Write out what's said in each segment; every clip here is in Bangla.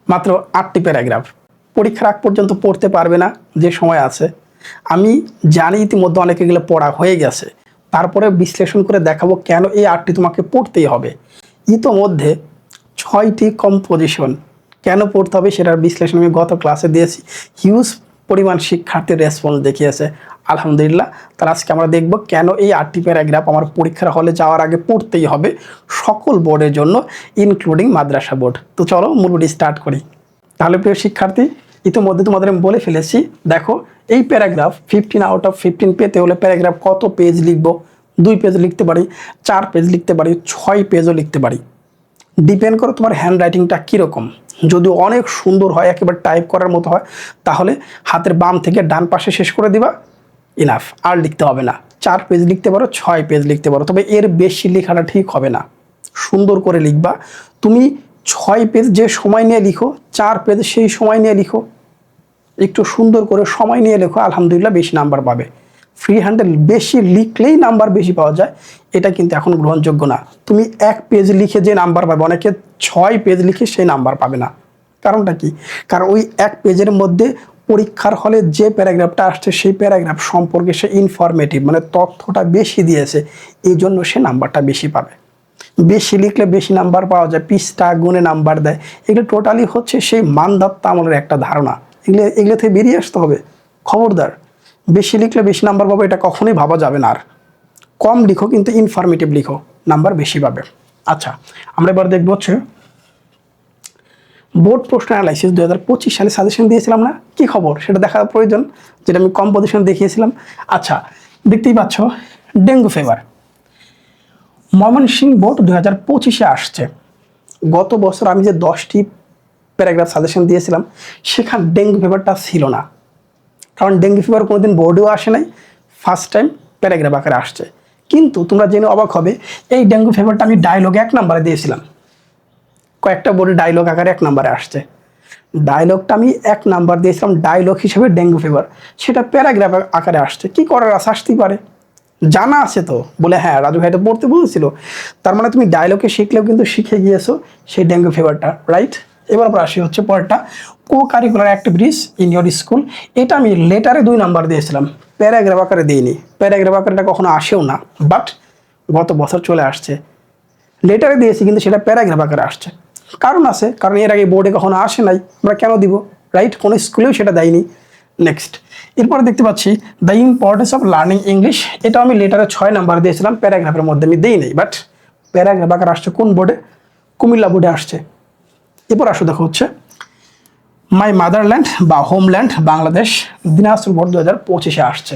মাত্র 8টি প্যারাগ্রাফ। পরীক্ষার আগ পর্যন্ত পড়তে পারবে না, যে সময় আছে। আমি জানি ইতিমধ্যে অনেকে গেলে পড়া হয়ে গেছে, তারপরে বিশ্লেষণ করে দেখাবো কেন এই 8টি তোমাকে পড়তেই হবে। ইতোমধ্যে 6টি কম্পোজিশন কেন পড়তে হবে সেটার বিশ্লেষণ আমি গত ক্লাসে দিয়েছি। হিউজ পরিমাণ শিক্ষার্থীর রেসপন্স দেখিয়েছে, আলহামদুলিল্লাহ। তার আজকে আমরা দেখব কেন এই 8টি প্যারাগ্রাফ আমার পরীক্ষার হলে যাওয়ার আগে পড়তেই হবে সকল বোর্ডের জন্য, ইনক্লুডিং মাদ্রাসা বোর্ড। তো চলো মূল ভিডিও স্টার্ট করি। তাহলে প্রিয় শিক্ষার্থী, ইতিমধ্যে তোমাদের আমি বলে ফেলেছি। দেখো, এই প্যারাগ্রাফ 15 আউট অফ 15 পেতে হলে প্যারাগ্রাফ কত পেজ লিখবো? 2 পেজ লিখতে পারি, 4 পেজ লিখতে পারি, 6 পেজও লিখতে পারি। ডিপেন্ড করে তোমার হ্যান্ড রাইটিংটা কীরকম। যদি অনেক সুন্দর হয়, একেবারে টাইপ করার মতো হয়, তাহলে হাতের বাম থেকে ডান পাশে শেষ করে দিবা, ইনাফ, আর লিখতে হবে না। 4 পেজ লিখতে পারো, 6 পেজ লিখতে পারো, তবে এর বেশি লেখাটা ঠিক হবে না। সুন্দর করে লিখবা। তুমি 6 পেজ যে সময় নিয়ে লিখো, 4 পেজ সেই সময় নিয়ে লিখো। একটু সুন্দর করে সময় নিয়ে লেখো, আলহামদুলিল্লাহ বেশি নাম্বার পাবে। ফ্রি হ্যান্ডে বেশি লিখলেই নাম্বার বেশি পাওয়া যায়, এটা কিন্তু এখন গ্রহণযোগ্য না। তুমি 1 পেজ লিখে যে নাম্বার পাবে, অনেকে 6 পেজ লিখে সেই নাম্বার পাবে না। কারণটা কি? কারণ ওই 1 পেজের মধ্যে পরীক্ষার হলে যে প্যারাগ্রাফটা আসছে সেই প্যারাগ্রাফ সম্পর্কে সে ইনফরমেটিভ, মানে তথ্যটা বেশি দিয়েছে, এই জন্য সে নাম্বারটা বেশি পাবে। বেশি লিখলে বেশি নাম্বার পাওয়া যায়, পৃষ্ঠা গুণে নাম্বার দেয়, এগুলো টোটালি হচ্ছে সেই মানদত্ত আমলের একটা ধারণা। এগুলো থেকে বেরিয়ে আসতে হবে, খবরদার। বেশি লিখলে বেশি নাম্বার পাবো এটা কখনোই ভাবা যাবে না। আর কম লিখো, কিন্তু ইনফরমেটিভ লিখো, নাম্বার বেশি পাবে। আচ্ছা, আমরা এবার দেখবো হচ্ছে বোর্ড প্রশ্ন অ্যানালাইসিস 2025 সালে সাজেশন দিয়েছিলাম না, কি খবর সেটা দেখা প্রয়োজন, যেটা আমি কম্পোজিশন দেখিয়েছিলাম। আচ্ছা, দেখতেই পাচ্ছ ডেঙ্গু ফিভার। ময়মনসিংহ বোর্ড 2025-এ আসছে। গত বছর আমি যে 10টি প্যারাগ্রাফ সাজেশন দিয়েছিলাম, সেখানে ডেঙ্গু ফিভারটা ছিল না। কারণ ডেঙ্গু ফিভার কোনোদিন বোর্ডেও আসে নাই, ফার্স্ট টাইম প্যারাগ্রাফ আকারে আসছে। কিন্তু তোমরা জেনে অবাক হবে, এই ডেঙ্গু ফিভারটা আমি ডায়লগে 1 নম্বরে দিয়েছিলাম। কয়েকটা বোর্ডে ডায়লগ আকারে 1 নম্বরে আসছে। ডায়লগটা আমি 1 নাম্বার দিয়েছিলাম ডায়লগ হিসেবে, ডেঙ্গু ফিভার, সেটা প্যারাগ্রাফ আকারে আসছে। কি করার আছে, আসতেই পারে, জানা আছে তো, বলে হ্যাঁ রাজু ভাই এটা পড়তে বলেছিল, তার মানে তুমি ডায়লগে শিখলেও কিন্তু শিখে গিয়েছো সেই ডেঙ্গু ফিভারটা, রাইট? এবার আমরা আসি হচ্ছে পরেরটা, co curricular activities in your school. এটা আমি লেটারে 2 নাম্বার দিয়েছিলাম, প্যারাগ্রাফ আকারে দিইনি। প্যারাগ্রাফ আকারেটা কখনো আসেও না, বাট গত বছর চলে আসছে। লেটারে দিয়েছি কিন্তু সেটা প্যারাগ্রাফ আকারে আসছে। কারণ আছে, কারণ এর আগে বোর্ডে কখনো আসে নাই, আমরা কেন দিব, রাইট? কোনো স্কুলেও সেটা দেয়নি। নেক্সট, এরপরে দেখতে পাচ্ছি the importance of learning English. এটা আমি লেটারে 6 নাম্বার দিয়েছিলাম, প্যারাগ্রাফের মধ্যে আমি দিই নাই, বাট প্যারাগ্রাফ আকার আসছে কোন বোর্ডে? কুমিল্লা বোর্ডে আসছে। এরপর আসো দেখো হচ্ছে মাই মাদারল্যান্ড বা হোমল্যান্ড বাংলাদেশ, দিনাজপুর বোর্ড 2025-এ আসছে।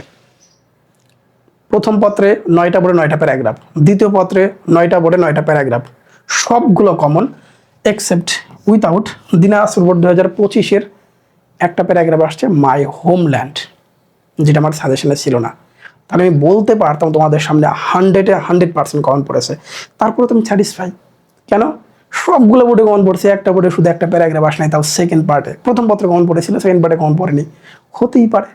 প্রথম পত্রে 9টা বোর্ডে 9টা প্যারাগ্রাফ, দ্বিতীয় পত্রে 9টা বোর্ডে 9টা প্যারাগ্রাফ, সবগুলো common except without Dinajpur board 2025-এর একটা প্যারাগ্রাফ আসছে মাই হোমল্যান্ড, যেটা আমার সাজেশনে ছিল না। তাহলে আমি বলতে পারতাম তোমাদের সামনে 100-এ 100% কমন পড়েছে। তারপরে তুমি স্যাটিসফাই কেন? সবগুলো বোর্ডে কমন পড়ছে, একটা বোর্ডে শুধু একটা প্যারাগ্রাফ আসে নাই, তাও সেকেন্ড পার্টে। প্রথম পত্রে কমন পড়েছিল, সেকেন্ড পার্টে কমন পড়েনি, হতেই পারে।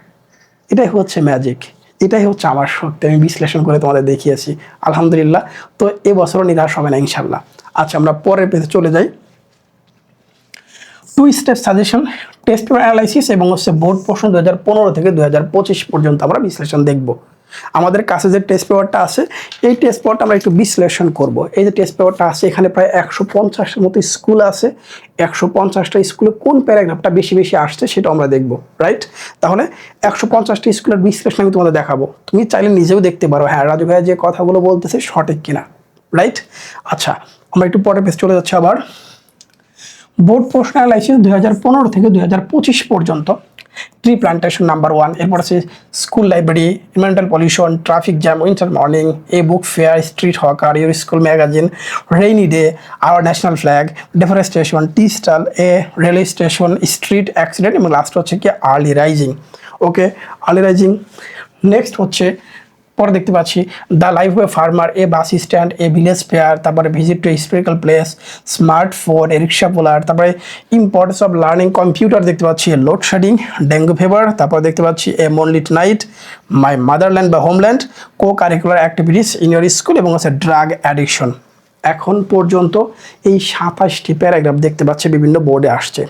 এটাই হচ্ছে ম্যাজিক, এটাই হচ্ছে আমার শক্তি। আমি বিশ্লেষণ করে তোমাদের দেখিয়েছি, আলহামদুলিল্লাহ। তো এবছরও নিরাশ হবে না ইনশাল্লাহ। আচ্ছা, আমরা পরের পেজে চলে যাই। 2 step suggestion, test paper analysis এবং হচ্ছে বোর্ড প্রশ্ন 2015 থেকে 2025 পর্যন্ত আমরা বিশ্লেষণ দেখব। আমাদের কাছে যে টেস্ট পেপারটা আছে, এই টেস্ট পেপারটা আমরা একটু বিশ্লেষণ করব। এই যে টেস্ট পেপারটা আছে, এখানে প্রায় 150-এর মতো স্কুল আছে। 150টা স্কুলে কোন প্যারাগ্রাফটা বেশি বেশি আসছে সেটা আমরা দেখব, রাইট? তাহলে 150টি স্কুলের বিশ্লেষণ আমি তোমাদের দেখাবো। তুমি চাইলে নিজেও দেখতে পারো, হ্যাঁ রাজু ভাইয়া যে কথাগুলো বলতেছে সঠিক কিনা, রাইট? আচ্ছা, আমরা একটু পরের পেজ চলে যাচ্ছি আবার। বোর্ড প্রশ্ন অ্যানালাইসিস 2015 থেকে 2025 পর্যন্ত। ট্রি প্লান্টেশন নাম্বার 1, এরপর আছে school library, environmental pollution, traffic jam, winter morning, a book fair, street hawker, your school magazine, rainy day, our national flag, deforestation, tea stall, a railway station, street accident, এবং লাস্ট হচ্ছে কি early rising. Okay, early rising. Next হচ্ছে পরে দেখতে পাচ্ছি the life of a farmer, a bus stand, a village fair, তারপরে visit to historical place, smartphone, a rickshaw puller, তারপরে ইম্পর্টেন্স অফ লার্নিং কম্পিউটার দেখতে পাচ্ছি, লোডশেডিং, ডেঙ্গু ফিভার, তারপর দেখতে পাচ্ছি এ মনলিট নাইট, মাই মাদারল্যান্ড বা homeland, co curricular activities in your school, এবং হচ্ছে ড্রাগ অ্যাডিকশন। এখন পর্যন্ত এই 27টি প্যারাগ্রাফ দেখতে পাচ্ছি বিভিন্ন বোর্ডে আসছে।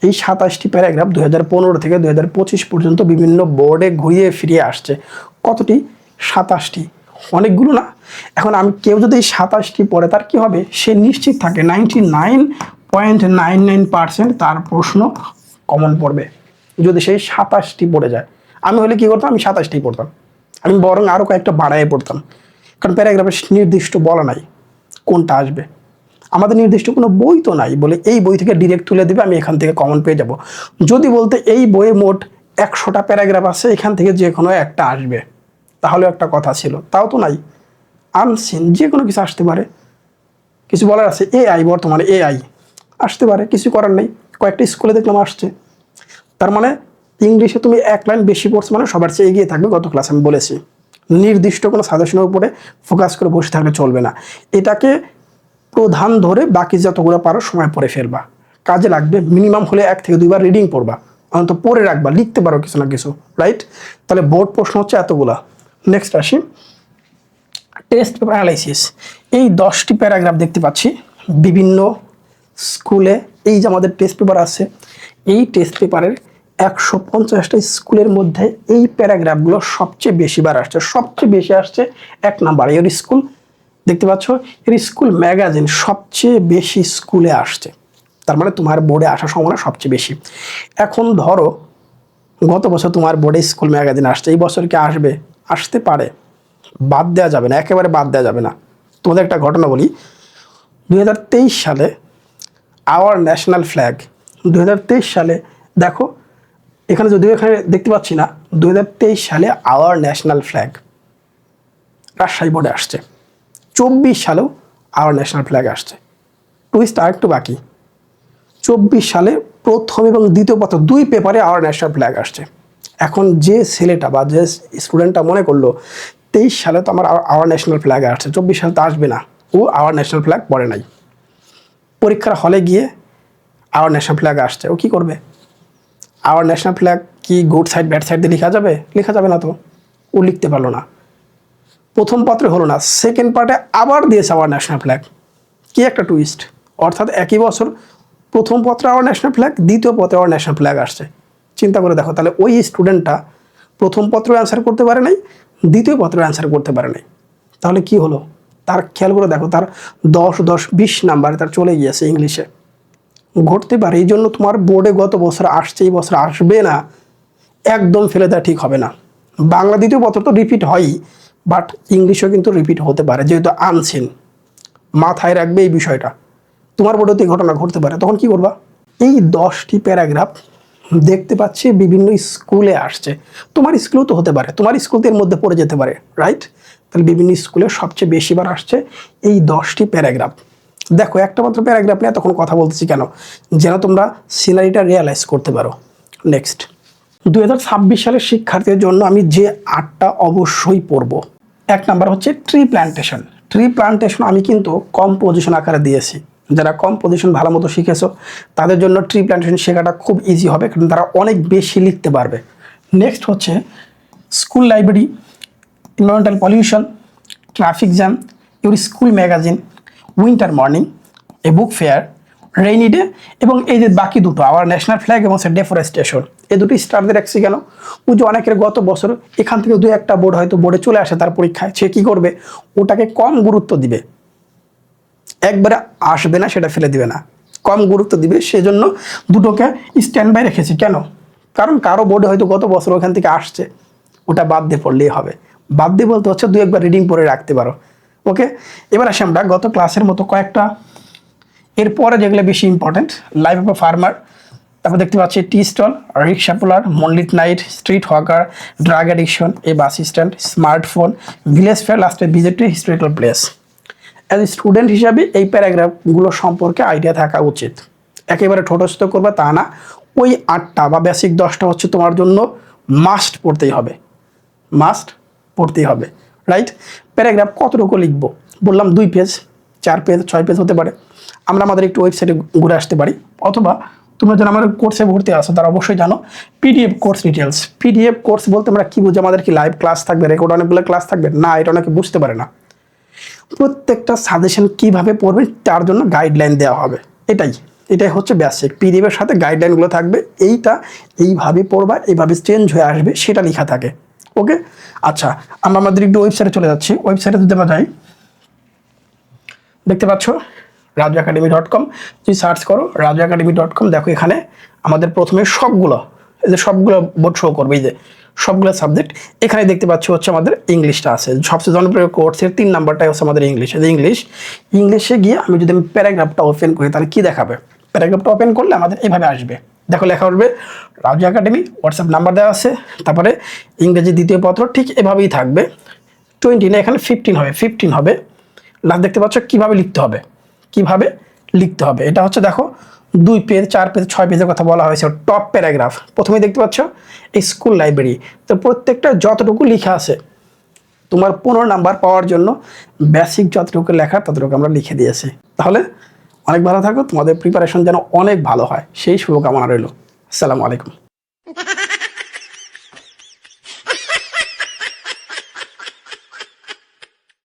এই 27টি প্যারাগ্রাফ 2015 থেকে 2025 পর্যন্ত বিভিন্ন বোর্ডে ঘুরিয়ে ফিরিয়ে আসছে। কতটি? 27টি। অনেকগুলো না? এখন আমি কেউ যদি এই 27টি পড়ে তার কি হবে? সে নিশ্চিত থাকে 99.99% তার প্রশ্ন কমন পড়বে যদি সেই 27টি পড়ে যায়। আমি হলে কি করতাম? আমি 27টি পড়তাম। আমি বরং আরও কয়েকটা বাড়াইয়ে পড়তাম, কারণ প্যারাগ্রাফে নির্দিষ্ট বলা নাই কোনটা আসবে। আমাদের নির্দিষ্ট কোনো বই তো নাই বলে এই বই থেকে ডিরেক্ট তুলে দেবে, আমি এখান থেকে কমন পেয়ে যাব। যদি বলতে এই বইয়ে মোট 100টা প্যারাগ্রাফ আছে, এখান থেকে যে কোনো একটা আসবে, তাহলে একটা কথা ছিল। তাও তো নাই, আনসিন যে কোনো কিছু আসতে পারে। কিছু বলার আছে, এআই, বর্তমানে এআই আসতে পারে, কিছু করার নেই। কয়েকটা স্কুলে দেখলাম আসছে। তার মানে ইংলিশে তুমি 1 লাইন বেশি পড়ছো মানে সবার চেয়ে এগিয়ে থাকবে। গত ক্লাসে আমি বলেছি, নির্দিষ্ট কোনো সাজেশনের উপরে ফোকাস করে বসে থাকলে চলবে না। এটাকে প্রধান ধরে বাকি যতগুলো পারো সময় পড়ে ফেলবা, কাজে লাগবে। মিনিমাম হলে 1 থেকে 2 বার রিডিং পড়বা, অন্তত পড়ে রাখবা, লিখতে পারো কিছু না কিছু, রাইট? তাহলে বোর্ড প্রশ্ন হচ্ছে এতগুলা। নেক্সট আসি, টেস্ট পেপার অ্যানালাইসিস। এই 10টি প্যারাগ্রাফ দেখতে পাচ্ছি বিভিন্ন স্কুলে। এই যে আমাদের টেস্ট পেপার আছে, এই টেস্ট পেপারের 150টা স্কুলের মধ্যে এই প্যারাগ্রাফগুলো সবচেয়ে বেশি বার আসছে। সবচেয়ে বেশি আসছে 1 নাম্বার এর স্কুল, দেখতে পাচ্ছ এর স্কুল ম্যাগাজিন সবচেয়ে বেশি স্কুলে আসছে। তার মানে তোমার বোর্ডে আসার সম্ভাবনা সবচেয়ে বেশি। এখন ধরো গত বছর তোমার বোর্ডে স্কুল ম্যাগাজিন আসছে, এই বছর কি আসবে? আসতে পারে, বাদ দেওয়া যাবে না, একেবারে বাদ দেওয়া যাবে না। তোমাদের একটা ঘটনা বলি, 2023 সালে আওয়ার ন্যাশনাল ফ্ল্যাগ, 2023 সালে দেখো এখানে, যদিও এখানে দেখতে পাচ্ছি না, 2023 সালে আওয়ার ন্যাশনাল ফ্ল্যাগ রাজশাহী বোর্ডে আসছে। 24 সালেও আওয়ার ন্যাশনাল ফ্ল্যাগ আসছে। টুইস্ট আরেকটু বাকি, 24 সালে প্রথম এবং দ্বিতীয় পত্র 2 পেপারে আওয়ার ন্যাশনাল ফ্ল্যাগ আসছে। এখন যে ছেলেটা বা যে স্টুডেন্টটা মনে করলো 23 সালে তো আমার আওয়ার ন্যাশনাল ফ্ল্যাগ আসছে, 24 সালে তো আসবে না, ও আওয়ার ন্যাশনাল ফ্ল্যাগ পড়ে নাই। পরীক্ষার হলে গিয়ে আওয়ার ন্যাশনাল ফ্ল্যাগ আসছে, ও কী করবে? আওয়ার ন্যাশনাল ফ্ল্যাগ কি গুড সাইড ব্যাড সাইড দিয়ে লেখা যাবে? লেখা যাবে না তো, ও লিখতে পারলো না। প্রথম পত্রে হলো না, সেকেন্ড পার্টে আবার দিয়েছে আওয়ার ন্যাশনাল ফ্ল্যাগ। কি একটা টুইস্ট! অর্থাৎ একই বছর প্রথম পত্রে আওয়ার ন্যাশনাল ফ্ল্যাগ, দ্বিতীয় পত্রে আওয়ার ন্যাশনাল ফ্ল্যাগ আসছে। চিন্তা করে দেখো, তাহলে ওই স্টুডেন্টটা প্রথম পত্র অ্যান্সার করতে পারে নাই, দ্বিতীয় পত্র অ্যান্সার করতে পারে নাই। তাহলে কি হলো? তার খেয়াল করে দেখো, তার 10-20 নাম্বার তার চলে গিয়েছে ইংলিশে। ঘটতে পারে, এই জন্য তোমার বোর্ডে গত বছর আসছে, এই বছর আসবে না, একদম ফেলে দেওয়া ঠিক হবে না। বাংলা দ্বিতীয় পত্র তো রিপিট হয়ই, বাট ইংলিশও কিন্তু রিপিট হতে পারে, যেহেতু আনসিন। মাথায় রাখবে এই বিষয়টা, তোমার বোর্ডেতে ঘটনা ঘটতে পারে, তখন কি করবা? এই 10টি প্যারাগ্রাফ দেখতে পাচ্ছি বিভিন্ন স্কুলে আসছে, তোমার স্কুলেও তো হতে পারে, তোমার স্কুল তো এর মধ্যে পড়ে যেতে পারে, রাইট? তাহলে বিভিন্ন স্কুলে সবচেয়ে বেশিবার আসছে এই 10টি প্যারাগ্রাফ। দেখো একটা মাত্র প্যারাগ্রাফ নিয়ে তখন কথা বলতেছি কেন? যেন তোমরা সিনারিটা রিয়ালাইজ করতে পারো। নেক্সট, 2026 সালের শিক্ষার্থীদের জন্য আমি যে 8টা অবশ্যই পড়ব। 1 নাম্বার হচ্ছে ট্রি প্ল্যান্টেশন। ট্রি প্ল্যান্টেশন আমি কিন্তু কম্পোজিশন আকারে দিয়েছি। যারা কম্পোজিশন ভালো মতো শিখেছো তাদের জন্য ট্রি প্ল্যান্টেশন শেখাটা খুব ইজি হবে, কারণ তারা অনেক বেশি লিখতে পারবে। নেক্সট হচ্ছে school library, environmental pollution, traffic jam, your school magazine, winter morning, a book fair, rainy day, এবং এই যে বাকি দুটো আওয়ার ন্যাশনাল ফ্ল্যাগ এবং ডেফরেস্টেশন, এই দুটো স্টার দিয়ে রাখছি কেন? বুঝো অনেকের গত বছর এখান থেকে 2-1টা বোর্ড হয়তো বোর্ডে চলে আসে, তার পরীক্ষায় সে কী করবে? ওটাকে কম গুরুত্ব দিবে, একবারে আসবে না সেটা ফেলে দিবে না, কম গুরুত্ব দিবে। সেজন্য দুটোকে স্ট্যান্ড বাই রেখেছি। কেন? কারণ কারো বোর্ডে হয়তো গত বছর ওখান থেকে আসছে, ওটা বাদ দিয়ে পড়লেই হবে। বাদ দিয়ে বলতে হচ্ছে 2-1বার রিডিং পড়ে রাখতে পারো। ওকে, এবার আসি আমরা গত ক্লাসের মতো কয়েকটা, এরপরে যেগুলো বেশি important, life of a farmer, তারপর দেখতে পাচ্ছি tea stall, rickshaw puller, moonlit night, street hawker, drug addiction, a bus stand, smartphone, village fair, লাস্টে visit to historical place. As a student হিসাবে এই প্যারাগ্রাফগুলো সম্পর্কে আইডিয়া থাকা উচিত। একেবারে ছোটো করবে তা না, ওই 8টা বা বেসিক 10টা হচ্ছে তোমার জন্য মাস্ট পড়তেই হবে, মাস্ট পড়তেই হবে, রাইট? প্যারাগ্রাফ কতটুকু লিখবো বললাম? 2 পেজ, 4 পেজ, 6 পেজ হতে পারে। আমরা আমাদের একটু ওয়েবসাইটে ঘুরে আসতে পারি, অথবা তোমরা যারা আমার কোর্সে ভর্তি আসো তারা অবশ্যই জানো PDF course details. PDF course বলতে আমরা কী বুঝি? আমাদের কি লাইভ ক্লাস থাকবে, রেকর্ড অনেকগুলো ক্লাস থাকবে? না, এটা অনেকে বুঝতে পারে না। প্রত্যেকটা সাজেশন কিভাবে পড়বে তার জন্য গাইডলাইন দেওয়া হবে, এটাই। এটাই হচ্ছে বেসিক। পিডিএফের সাথে গাইডলাইনগুলো থাকবে, এইটা এইভাবে পড়বা, এইভাবে চেঞ্জ হয়ে আসবে, সেটা লেখা থাকে। ওকে, আচ্ছা আমরা আমাদের একটু ওয়েবসাইটে চলে যাচ্ছি। ওয়েবসাইটে যদি আমরা যাই, দেখতে পাচ্ছ rajuacademy.com, যদি সার্চ করো rajuacademy.com, দেখো এখানে আমাদের প্রথমে সবগুলো, এই যে সবগুলো বোর্ড শো করবে, এই যে সবগুলো সাবজেক্ট। এখানে দেখতে পাচ্ছ হচ্ছে আমাদের ইংলিশটা আছে, সবচেয়ে জনপ্রিয় কোর্সের 3 নাম্বারটাই হচ্ছে আমাদের ইংলিশ। এই যে ইংলিশে গিয়ে আমি যদি প্যারাগ্রাফটা ওপেন করি, তাহলে কি দেখাবে? প্যারাগ্রাফটা ওপেন করলে আমাদের এভাবে আসবে, দেখো লেখা উঠবে রাজু একাডেমি, হোয়াটসঅ্যাপ নাম্বার দেওয়া আছে, তারপরে ইংরেজি দ্বিতীয় পত্র, ঠিক এভাবেই থাকবে। 20 না, এখানে 15 হবে, 15 হবে। লাস্ট দেখতে পাচ্ছ কিভাবে লিখতে হবে, কিভাবে লিখতে হবে। এটা হচ্ছে দেখো 2 পেজ, 4 পেজ, 6 পেজের কথা বলা হয়েছে। টপ প্যারাগ্রাফ প্রথমে দেখতে পাচ্ছ স্কুল লাইব্রেরি, তো প্রত্যেকটা যতটুকু লেখা আছে তোমার 15 নাম্বার পাওয়ার জন্য বেসিক যতটুকু লেখা ততটুকু আমরা লিখে দিয়েছি। তাহলে অনেক ভালো থাকো, তোমাদের প্রিপারেশন যেন অনেক ভালো হয় সেই শুভকামনা রইল। আসসালামু আলাইকুম।